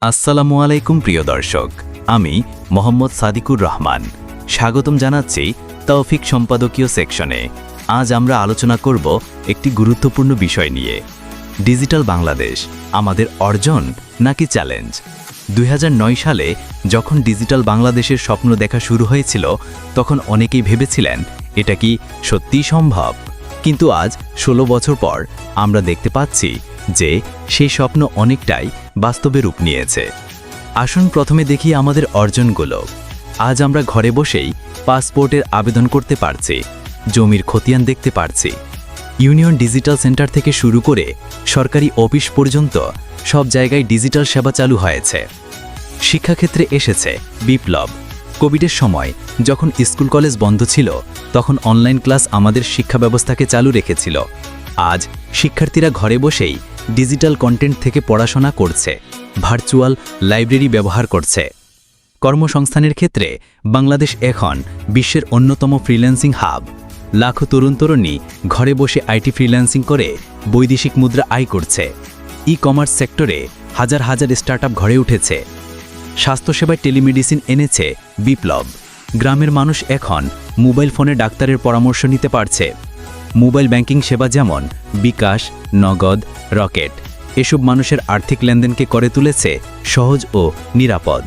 আসসালামু আলাইকুম প্রিয় দর্শক, আমি মোহাম্মদ সাদিকুর রহমান স্বাগতম জানাচ্ছি তৌফিক সম্পাদকীয় সেকশনে। আজ আমরা আলোচনা করব একটি গুরুত্বপূর্ণ বিষয় নিয়ে, ডিজিটাল বাংলাদেশ আমাদের অর্জন নাকি চ্যালেঞ্জ। 2009 সালে যখন ডিজিটাল বাংলাদেশের স্বপ্ন দেখা শুরু হয়েছিল, তখন অনেকেই ভেবেছিলেন এটা কি সত্যিই সম্ভব। কিন্তু আজ 16 বছর পর আমরা দেখতে পাচ্ছি যে সেই স্বপ্ন অনেকটাই বাস্তবে রূপ নিয়েছে। আসুন প্রথমে দেখি আমাদের অর্জনগুলো। আজ আমরা ঘরে বসেই পাসপোর্টের আবেদন করতে পারছি, জমির খতিয়ান দেখতে পারছি, ইউনিয়ন ডিজিটাল সেন্টার থেকে শুরু করে সরকারি অফিস পর্যন্ত সব জায়গায় ডিজিটাল সেবা চালু হয়েছে। শিক্ষাক্ষেত্রে এসেছে বিপ্লব। কোভিডের সময় যখন স্কুল কলেজ বন্ধ ছিল, তখন অনলাইন ক্লাস আমাদের শিক্ষা ব্যবস্থাকে চালু রেখেছিল। আজ শিক্ষার্থীরা ঘরে বসেই ডিজিটাল কন্টেন্ট থেকে পড়াশোনা করছে, ভার্চুয়াল লাইব্রেরি ব্যবহার করছে। কর্মসংস্থানের ক্ষেত্রে বাংলাদেশ এখন বিশ্বের অন্যতম ফ্রিল্যান্সিং হাব। লাখো তরুণ-তরুণী ঘরে বসে আইটি ফ্রিল্যান্সিং করে বৈদেশিক মুদ্রা আয় করছে। ই কমার্স সেক্টরে হাজার হাজার স্টার্টআপ গড়ে উঠেছে। স্বাস্থ্যসেবায় টেলিমেডিসিন এনেছে বিপ্লব। গ্রামের মানুষ এখন মোবাইল ফোনে ডাক্তারের পরামর্শ নিতে পারছে। মোবাইল ব্যাংকিং সেবা যেমন বিকাশ, নগদ, রকেট এসব মানুষের আর্থিক লেনদেনকে করে তুলেছে সহজ ও নিরাপদ।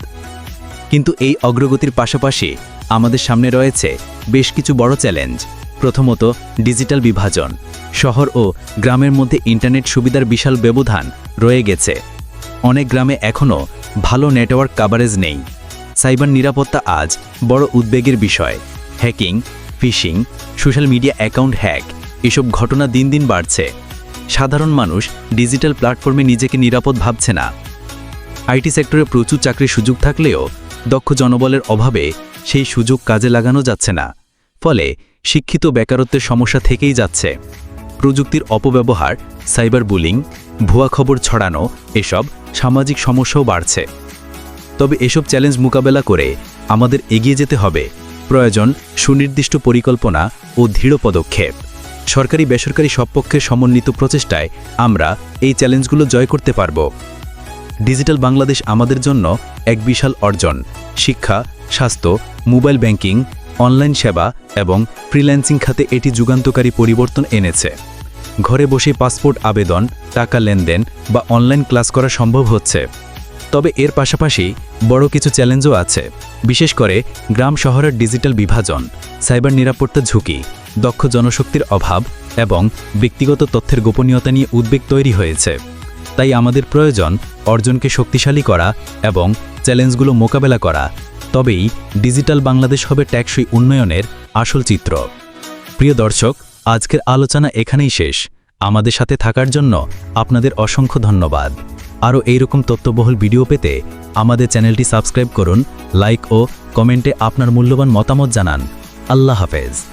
কিন্তু এই অগ্রগতির পাশাপাশি আমাদের সামনে রয়েছে বেশ কিছু বড় চ্যালেঞ্জ। প্রথমত, ডিজিটাল বিভাজন। শহর ও গ্রামের মধ্যে ইন্টারনেট সুবিধার বিশাল ব্যবধান রয়ে গেছে। অনেক গ্রামে এখনও ভালো নেটওয়ার্ক কভারেজ নেই। সাইবার নিরাপত্তা আজ বড় উদ্বেগের বিষয়। Hacking, phishing, social media account hack এসব ঘটনা দিন দিন বাড়ছে। সাধারণ মানুষ ডিজিটাল প্ল্যাটফর্মে নিজেকে নিরাপদ ভাবছে না। আইটি সেক্টরে প্রচুর চাকরির সুযোগ থাকলেও দক্ষ জনবলের অভাবে সেই সুযোগ কাজে লাগানো যাচ্ছে না। ফলে শিক্ষিত বেকারত্বের সমস্যা থেকেই যাচ্ছে। প্রযুক্তির অপব্যবহার, সাইবার বুলিং, ভুয়া খবর ছড়ানো এসব সামাজিক সমস্যাও বাড়ছে। তবে এসব চ্যালেঞ্জ মোকাবেলা করে আমাদের এগিয়ে যেতে হবে। প্রয়োজন সুনির্দিষ্ট পরিকল্পনা ও দৃঢ় পদক্ষেপ। সরকারি বেসরকারি সব পক্ষের সমন্বিত প্রচেষ্টায় আমরা এই চ্যালেঞ্জগুলো জয় করতে পারব। ডিজিটাল বাংলাদেশ আমাদের জন্য এক বিশাল অর্জন। শিক্ষা, স্বাস্থ্য, মোবাইল ব্যাংকিং, অনলাইন সেবা এবং ফ্রিল্যান্সিং খাতে এটি যুগান্তকারী পরিবর্তন এনেছে। ঘরে বসে পাসপোর্ট আবেদন, টাকা লেনদেন বা অনলাইন ক্লাস করা সম্ভব হচ্ছে। তবে এর পাশাপাশি বড় কিছু চ্যালেঞ্জও আছে। বিশেষ করে গ্রাম শহরের ডিজিটাল বিভাজন, সাইবার নিরাপত্তার ঝুঁকি, দক্ষ জনশক্তির অভাব এবং ব্যক্তিগত তথ্যের গোপনীয়তা নিয়ে উদ্বেগ তৈরি হয়েছে। তাই আমাদের প্রয়োজন অর্জনকে শক্তিশালী করা এবং চ্যালেঞ্জগুলো মোকাবেলা করা। তবেই ডিজিটাল বাংলাদেশ হবে টেকসই উন্নয়নের আসল চিত্র। প্রিয় দর্শক, আজকের আলোচনা এখানেই শেষ। আমাদের সাথে থাকার জন্য আপনাদের অসংখ্য ধন্যবাদ। আরও এইরকম তথ্যবহুল ভিডিও পেতে আমাদের চ্যানেলটি সাবস্ক্রাইব করুন, লাইক ও কমেন্টে আপনার মূল্যবান মতামত জানান। আল্লাহ হাফেজ।